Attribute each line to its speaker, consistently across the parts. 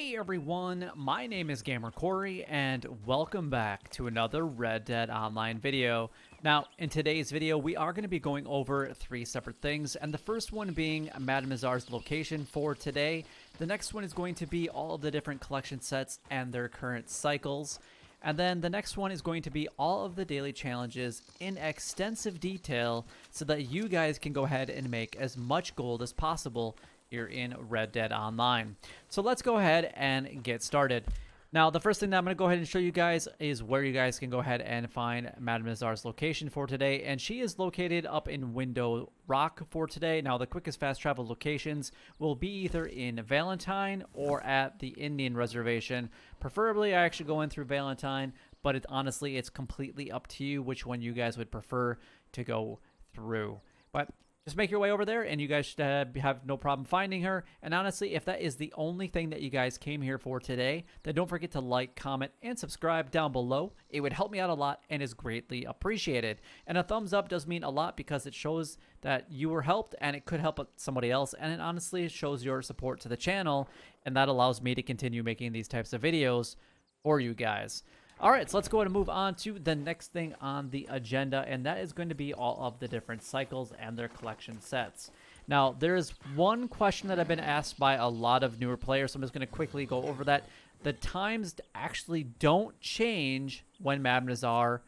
Speaker 1: Hey everyone, my name is Gamer Corey and welcome back to another Red Dead Online video. Now, in today's video, we are going to be going over three separate things, and the first one being Madame Nazar's location for today. The next one is going to be all of the different collection sets and their current cycles. And then the next one is going to be all of the daily challenges in extensive detail so that you guys can go ahead and make as much gold as possible here in Red Dead Online. So let's go ahead and get started. Now, the first thing that I'm going to go ahead and show you guys is where you guys can go ahead and find Madame Nazar's location for today. And she is located up in Window Rock for today. Now, the quickest fast travel locations will be either in Valentine or at the Indian Reservation. Preferably, I actually go in through Valentine, but honestly, it's completely up to you which one you guys would prefer to go through. But just make your way over there, and you guys should have no problem finding her. And honestly, if that is the only thing that you guys came here for today, then don't forget to like, comment, and subscribe down below. It would help me out a lot and is greatly appreciated. And a thumbs up does mean a lot because it shows that you were helped, and it could help somebody else. And it honestly shows your support to the channel, and that allows me to continue making these types of videos for you guys. All right, so let's go ahead and move on to the next thing on the agenda, and that is going to be all of the different cycles and their collection sets. Now, there is one question that I've been asked by a lot of newer players, so I'm just going to quickly go over that. The times actually don't change when Madame Nazar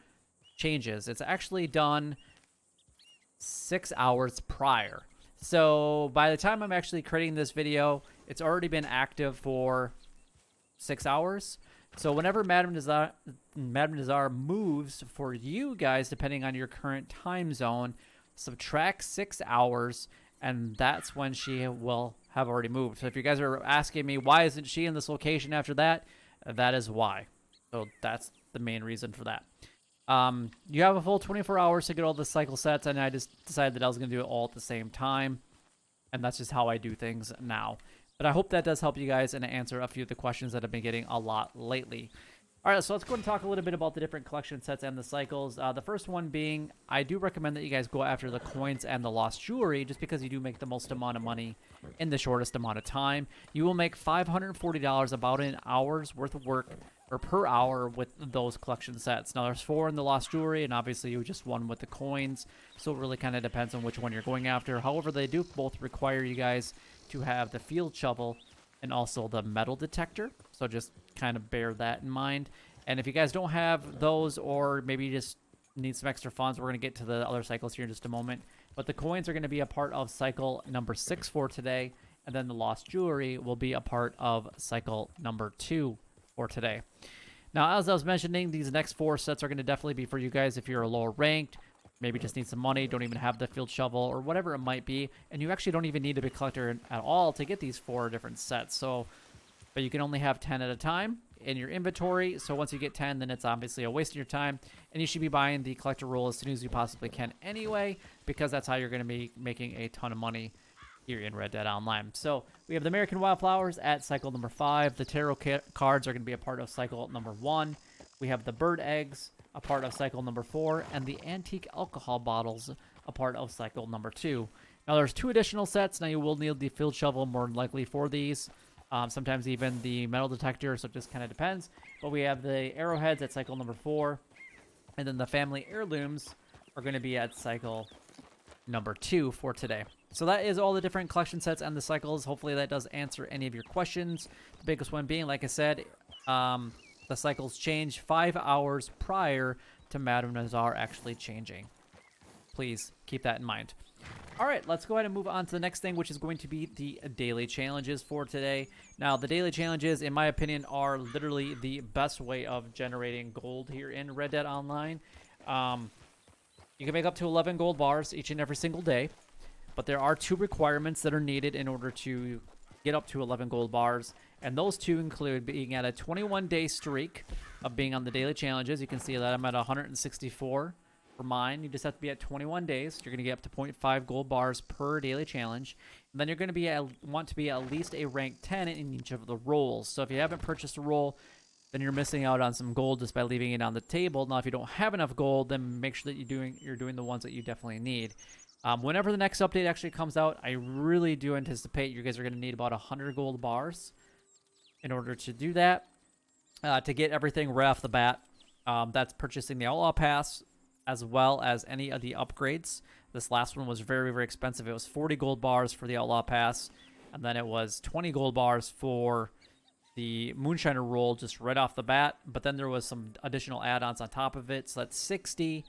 Speaker 1: changes. It's actually done 6 hours prior. So by the time I'm actually creating this video, it's already been active for 6 hours. So whenever Madame Nazar moves for you guys, depending on your current time zone, subtract 6 hours, and that's when she will have already moved. So if you guys are asking me, why isn't she in this location after that? That is why. So that's the main reason for that. You have a full 24 hours to get all the cycle sets, and I just decided that I was going to do it all at the same time. And that's just how I do things now. But I hope that does help you guys and answer a few of the questions that I've been getting a lot lately. All right, so let's go and talk a little bit about the different collection sets and the cycles. The first one being, I do recommend that you guys go after the coins and the lost jewelry just because you do make the most amount of money in the shortest amount of time. You will make $540 about an hour's worth of work or per hour with those collection sets. Now, there's 4 in the lost jewelry, and obviously you just won with the coins, so it really kind of depends on which one you're going after. However, they do both require you guys to have the field shovel and also the metal detector, so just kind of bear that in mind. And if you guys don't have those, or maybe you just need some extra funds, we're going to get to the other cycles here in just a moment. But the coins are going to be a part of cycle number 6 for today, and then the lost jewelry will be a part of cycle number 2 for today. Now, as I was mentioning, these next 4 sets are going to definitely be for you guys if you're a lower ranked, maybe just need some money, don't even have the field shovel, or whatever it might be, and you actually don't even need to be a collector at all to get these 4 different sets. So, but you can only have 10 at a time in your inventory, so once you get 10, then it's obviously a waste of your time, and you should be buying the collector roll as soon as you possibly can anyway, because that's how you're going to be making a ton of money here in Red Dead Online. So we have the American Wildflowers at cycle number 5. The tarot cards are going to be a part of cycle number 1. We have the bird eggs, a part of cycle number 4, and the antique alcohol bottles, a part of cycle number 2. Now, there's 2 additional sets. Now, you will need the field shovel more than likely for these. Sometimes even the metal detector, so it just kind of depends. But we have the arrowheads at cycle number 4, and then the family heirlooms are going to be at cycle number 2 for today. So that is all the different collection sets and the cycles. Hopefully that does answer any of your questions. The biggest one being, like I said, the cycles change 5 hours prior to Madame Nazar actually changing. Please keep that in mind. All right, let's go ahead and move on to the next thing, which is going to be the daily challenges for today. Now, the daily challenges, in my opinion, are literally the best way of generating gold here in Red Dead Online. You can make up to 11 gold bars each and every single day, but there are 2 requirements that are needed in order to get up to 11 gold bars, and those 2 include being at a 21-day streak of being on the daily challenges. You can see that I'm at 164 for mine. You just have to be at 21 days. You're going to get up to 0.5 gold bars per daily challenge. And then you're going to want to be at least a rank 10 in each of the roles. So if you haven't purchased a role, then you're missing out on some gold just by leaving it on the table. Now, if you don't have enough gold, then make sure that you're doing the ones that you definitely need. Whenever the next update actually comes out, I really do anticipate you guys are going to need about 100 gold bars in order to do that. To get everything right off the bat, that's purchasing the Outlaw Pass as well as any of the upgrades. This last one was very, very expensive. It was 40 gold bars for the Outlaw Pass, and then it was 20 gold bars for the Moonshiner roll just right off the bat. But then there was some additional add-ons on top of it, so that's 60.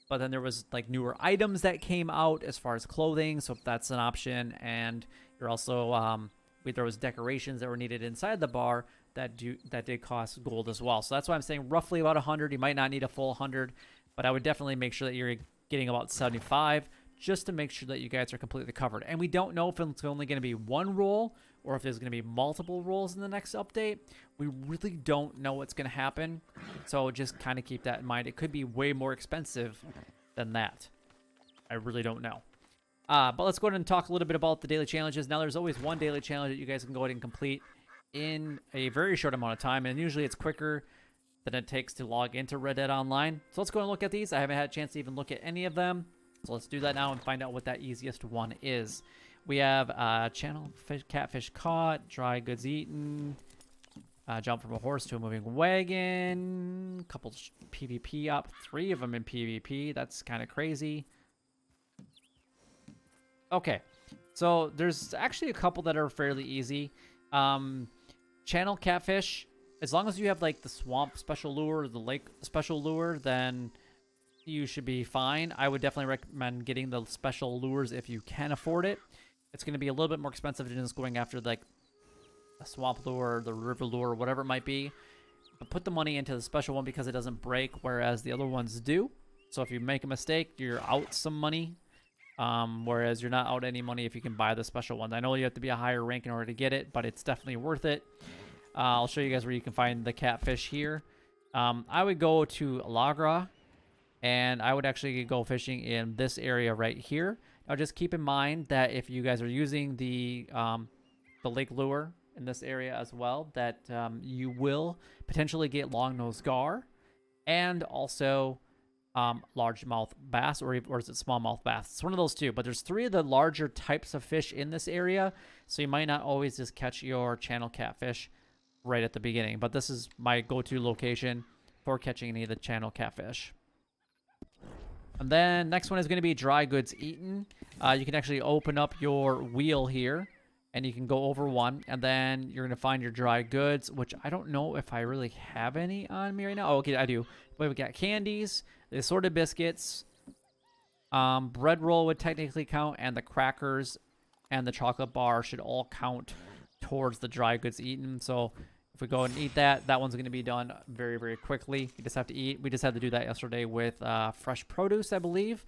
Speaker 1: But then there was like newer items that came out as far as clothing, so that's an option. And you're also there was decorations that were needed inside the bar that did cost gold as well. So that's why I'm saying roughly about 100. You might not need a full 100, but I would definitely make sure that you're getting about 75 just to make sure that you guys are completely covered. And we don't know if it's only going to be one roll or if there's going to be multiple rolls in the next update. We really don't know what's going to happen, so just kind of keep that in mind. It could be way more expensive than that. I really don't know. But let's go ahead and talk a little bit about the daily challenges. Now, there's always one daily challenge that you guys can go ahead and complete in a very short amount of time, and usually it's quicker than it takes to log into Red Dead Online. So let's go and look at these. I haven't had a chance to even look at any of them, so let's do that now and find out what that easiest one is. We have Catfish caught, dry goods eaten, jump from a horse to a moving wagon, couple PvP up, 3 of them in PvP. That's kind of crazy. Okay, so there's actually a couple that are fairly easy. Channel Catfish, as long as you have like the swamp special lure or the lake special lure, then you should be fine. I would definitely recommend getting the special lures if you can afford it. It's going to be a little bit more expensive than just going after like a swamp lure, the river lure, whatever it might be. But put the money into the special one because it doesn't break, whereas the other ones do. So if you make a mistake, you're out some money. Whereas you're not out any money if you can buy the special ones. I know you have to be a higher rank in order to get it, but it's definitely worth it. I'll show you guys where you can find the catfish here. I would go to Lagra, and I would actually go fishing in this area right here. Now just keep in mind that if you guys are using the lake lure in this area as well, that you will potentially get long-nosed gar and also largemouth bass, or is it smallmouth bass? It's one of those two, but there's 3 of the larger types of fish in this area, so you might not always just catch your channel catfish right at the beginning, but this is my go-to location for catching any of the channel catfish. And then next one is going to be dry goods eaten. You can actually open up your wheel here, and you can go over one, and then you're going to find your dry goods, which I don't know if I really have any on me right now. Oh, okay, I do. But we got candies, the assorted biscuits, bread roll would technically count, and the crackers and the chocolate bar should all count towards the dry goods eaten. So if we go and eat that, that one's going to be done very, very quickly. You just have to eat. We just had to do that yesterday with fresh produce, I believe.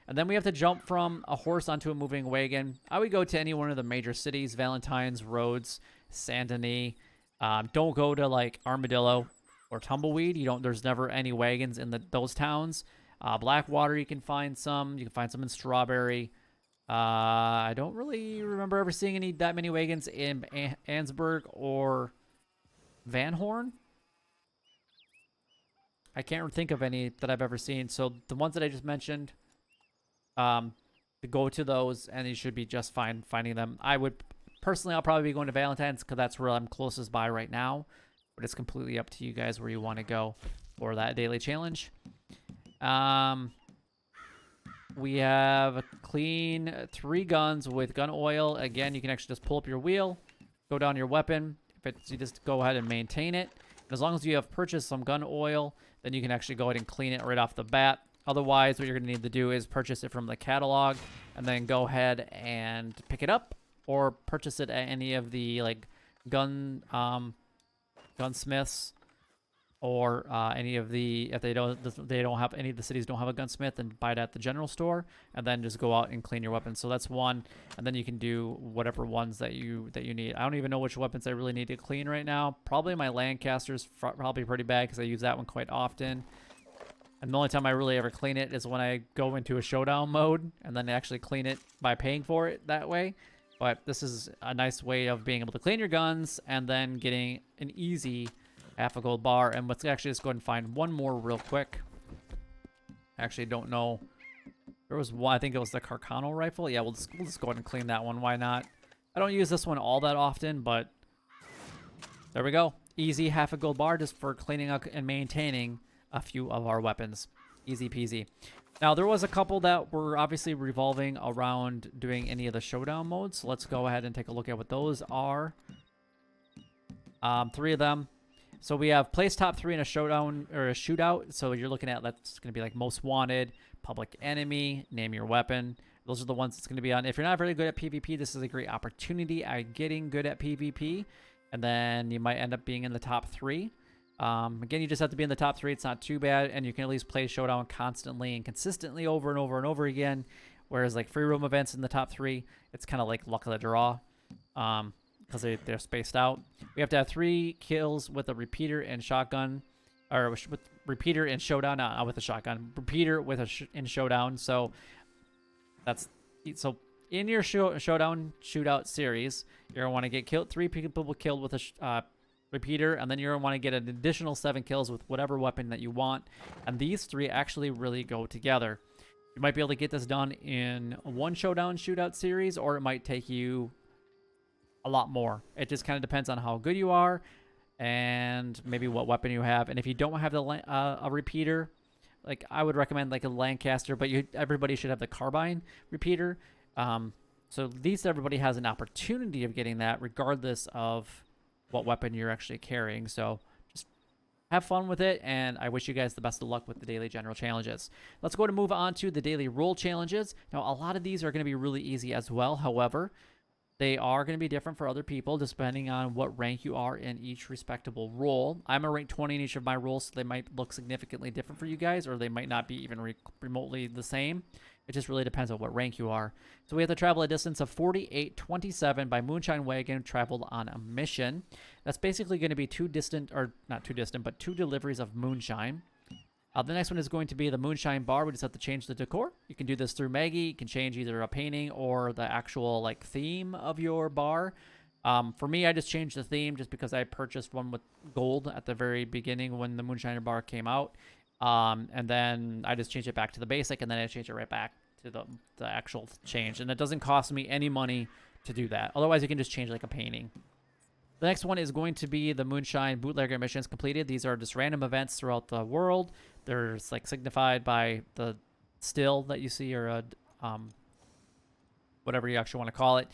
Speaker 1: And then we have to jump from a horse onto a moving wagon. I would go to any one of the major cities, Valentine's, Rhodes, Saint Denis. Don't go to like Armadillo or Tumbleweed. There's never any wagons in those towns. Blackwater, you can find some. You can find some in Strawberry. I don't really remember ever seeing that many wagons in Ansburg or Van Horn. I can't think of any that I've ever seen. So the ones that I just mentioned, go to those, and you should be just fine finding them. I would personally, I'll probably be going to Valentine's because that's where I'm closest by right now. But it's completely up to you guys where you want to go for that daily challenge. We have a clean 3 guns with gun oil. Again, you can actually just pull up your wheel, go down your weapon. You just go ahead and maintain it. And as long as you have purchased some gun oil, then you can actually go ahead and clean it right off the bat. Otherwise, what you're going to need to do is purchase it from the catalog and then go ahead and pick it up, or purchase it at any of the like gunsmiths, or any of the, if they don't have any of the cities don't have a gunsmith, then buy it at the general store, and then just go out and clean your weapons. So that's one, and then you can do whatever ones that you need. I don't even know which weapons I really need to clean right now. Probably my Lancaster's probably pretty bad because I use that one quite often. And the only time I really ever clean it is when I go into a showdown mode, and then actually clean it by paying for it that way. But this is a nice way of being able to clean your guns and then getting an easy half a gold bar. And let's actually just go ahead and find one more real quick. I actually don't know. There was one, I think it was the Carcano rifle. Yeah, we'll just go ahead and clean that one. Why not? I don't use this one all that often, but There we go. Easy half a gold bar just for cleaning up and maintaining a few of our weapons. Easy peasy. Now, there was a couple that were obviously revolving around doing any of the showdown modes. So let's go ahead and take a look at what those are. 3 of them. So we have place top 3 in a showdown or a shootout. So you're looking at, that's going to be like most wanted, public enemy, name your weapon. Those are the ones it's going to be on. If you're not very good at PvP, this is a great opportunity at getting good at PvP. And then you might end up being in the top 3. Again, you just have to be in the top 3. It's not too bad. And you can at least play showdown constantly and consistently over and over and over again. Whereas like free roam events in the top 3, it's kind of like luck of the draw. Because they're spaced out. We have to have 3 kills with a repeater and shotgun. Or with repeater and showdown. Not with a shotgun. Repeater with in showdown. So that's... So in your showdown shootout series, you're going to want to get killed 3 people killed with a repeater, and then you're going to want to get an additional 7 kills with whatever weapon that you want. And these 3 actually really go together. You might be able to get this done in one showdown shootout series, or it might take you a lot more. It just kind of depends on how good you are and maybe what weapon you have. And if you don't have a repeater, like I would recommend like a Lancaster, but everybody should have the carbine repeater. So at least everybody has an opportunity of getting that regardless of what weapon you're actually carrying. So just have fun with it, and I wish you guys the best of luck with the daily general challenges. Let's go to move on to the daily role challenges. Now, a lot of these are going to be really easy as well. However, they are going to be different for other people depending on what rank you are in each respectable role. I'm a rank 20 in each of my roles, so they might look significantly different for you guys, or they might not be even remotely the same. It just really depends on what rank you are. So we have to travel a distance of 48.27 by Moonshine Wagon, traveled on a mission. That's basically going to be 2 distant, or not 2 distant, but 2 deliveries of moonshine. The next one is going to be the Moonshine Bar. We just have to change the decor. You can do this through Maggie. You can change either a painting or the actual like theme of your bar. For me, I just changed the theme just because I purchased one with gold at the very beginning when the Moonshine Bar came out. And then I just changed it back to the basic, and then I changed it right back to the actual change. And it doesn't cost me any money to do that. Otherwise, you can just change like a painting. The next one is going to be the Moonshine Bootlegger missions completed. These are just random events throughout the world. They're like signified by the still that you see, or whatever you actually want to call it,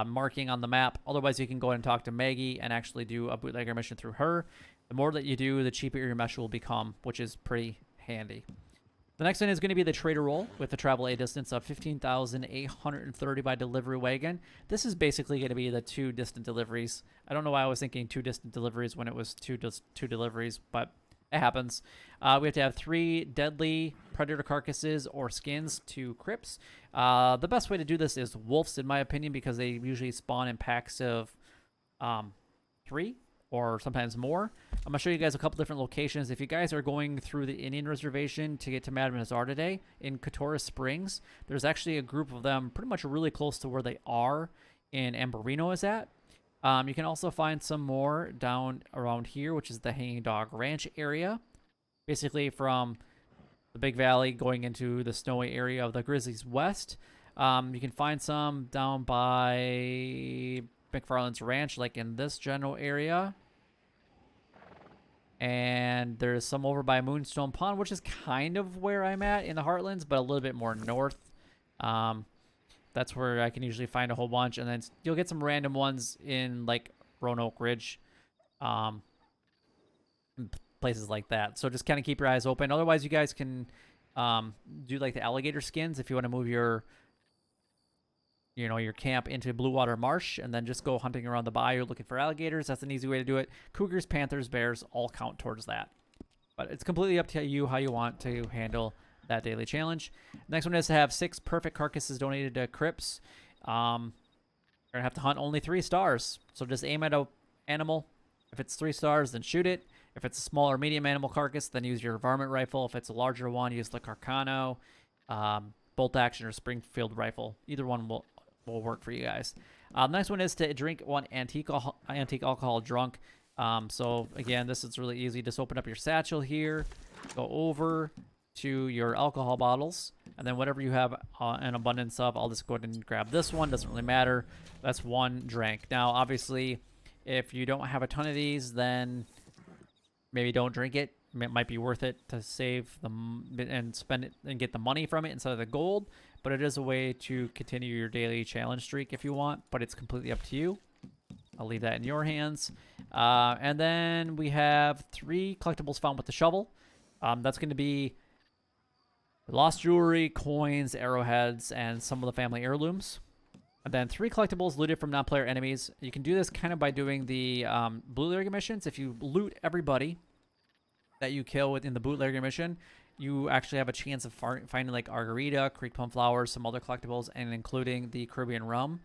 Speaker 1: marking on the map. Otherwise, you can go ahead and talk to Maggie and actually do a bootlegger mission through her. The more that you do, the cheaper your mesh will become, which is pretty handy. The next one is going to be the trader role with a travel a distance of 15,830 by delivery wagon. This is basically going to be the 2 distant deliveries. I don't know why I was thinking 2 distant deliveries when it was two deliveries, but it happens. We have to have 3 deadly predator carcasses or skins to crypts. The best way to do this is wolves, in my opinion, because they usually spawn in packs of 3 or sometimes more. I'm going to show you guys a couple different locations. If you guys are going through the Indian Reservation to get to Madame Nazar today in Katora Springs, there's actually a group of them pretty much really close to where they are in Amberino is at. You can also find some more down around here, which is the Hanging Dog Ranch area. Basically from the Big Valley going into the snowy area of the Grizzlies West. You can find some down by McFarland's Ranch, like in this general area. And there's some over by Moonstone Pond, which is kind of where I'm at in the Heartlands, but a little bit more north. That's where I can usually find a whole bunch. And then you'll get some random ones in like Roanoke Ridge. Places like that. So just kind of keep your eyes open. Otherwise, you guys can do like the alligator skins if you want to move your camp into Blue Water Marsh, and then just go hunting around the bayou looking for alligators. That's an easy way to do it. Cougars, panthers, bears all count towards that. But it's completely up to you how you want to handle that daily challenge. Next one is to have 6 perfect carcasses donated to crypts. You're going to have to hunt only 3 stars. So just aim at an animal. If it's 3 stars, then shoot it. If it's a small or medium animal carcass, then use your varmint rifle. If it's a larger one, use the Carcano, bolt action, or Springfield rifle. Either one will work for you guys. The next one is to drink 1 antique alcohol drunk. So again, this is really easy. Just open up your satchel here, go over to your alcohol bottles, and then whatever you have an abundance of, I'll just go ahead and grab this one. Doesn't really matter. That's 1 drink. Now, obviously, If you don't have a ton of these, then maybe don't drink it. It might be worth it to save them and spend it and get the money from it instead of the gold. But it is a way to continue your daily challenge streak if you want, but it's completely up to you. I'll leave that in your hands. And then we have 3 collectibles found with the shovel. That's going to be lost jewelry, coins, arrowheads, and some of the family heirlooms. And then 3 collectibles looted from non-player enemies. You can do this kind of by doing the bootlegger missions. If you loot everybody that you kill within the bootlegger mission, you actually have a chance of finding like Argarita, Creek Plum Flowers, some other collectibles, and including the Caribbean Rum,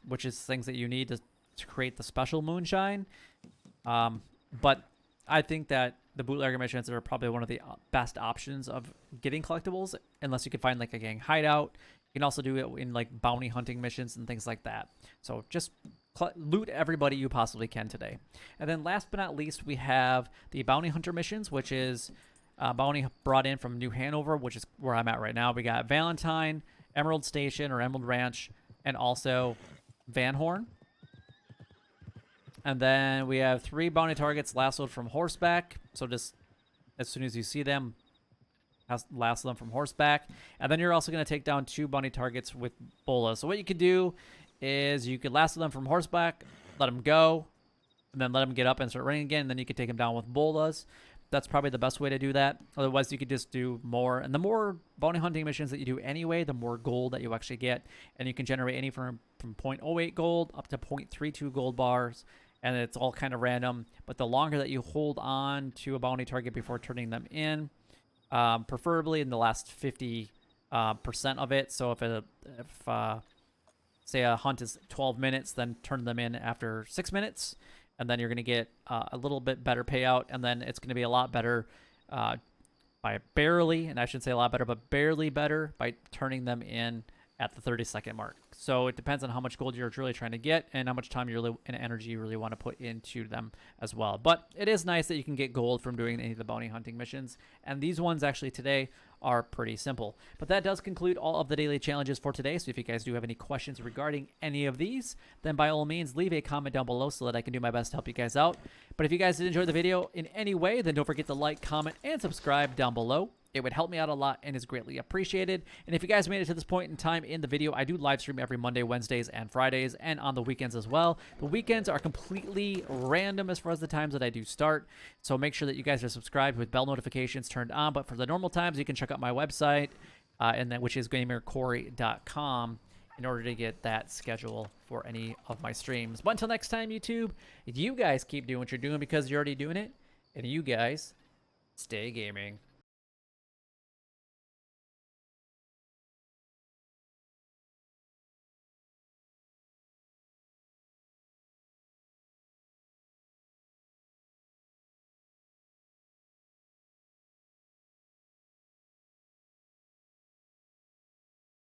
Speaker 1: which is things that you need to create the special moonshine. But I think that the bootlegger missions are probably one of the best options of getting collectibles, unless you can find like a gang hideout. You can also do it in like bounty hunting missions and things like that. So just loot everybody you possibly can today. And then last but not least, we have the bounty hunter missions, which is bounty brought in from New Hanover, which is where I'm at right now. We got Valentine, Emerald Station or Emerald Ranch, and also Van Horn. And then we have 3 bounty targets lassoed from horseback. So just as soon as you see them, lasso them from horseback. And then you're also going to take down 2 bounty targets with bolas. So what you could do is you could lasso them from horseback, let them go, and then let them get up and start running again. And then you could take them down with bolas. That's probably the best way to do that. Otherwise, you could just do more. And the more bounty hunting missions that you do anyway, the more gold that you actually get. And you can generate any from 0.08 gold up to 0.32 gold bars. And it's all kind of random. But the longer that you hold on to a bounty target before turning them in, preferably in the last 50% of it. So if say a hunt is 12 minutes, then turn them in after 6 minutes. And then you're going to get a little bit better payout. And then it's going to be a lot better by barely, and I shouldn't say a lot better, but barely better by turning them in at the 30-second mark. So it depends on how much gold you're really trying to get and how much time and energy you really want to put into them as well. But it is nice that you can get gold from doing any of the bounty hunting missions. And these ones actually today are pretty simple. But that does conclude all of the daily challenges for today. So if you guys do have any questions regarding any of these, then by all means, leave a comment down below so that I can do my best to help you guys out. But if you guys did enjoy the video in any way, then don't forget to like, comment, and subscribe down below. It would help me out a lot and is greatly appreciated. And if you guys made it to this point in time in the video, I do live stream every Monday, Wednesdays, and Fridays, and on the weekends as well. The weekends are completely random as far as the times that I do start. So make sure that you guys are subscribed with bell notifications turned on. But for the normal times, you can check out my website, which is gamercorey.com, in order to get that schedule for any of my streams. But until next time, YouTube, you guys keep doing what you're doing because you're already doing it. And you guys stay gaming.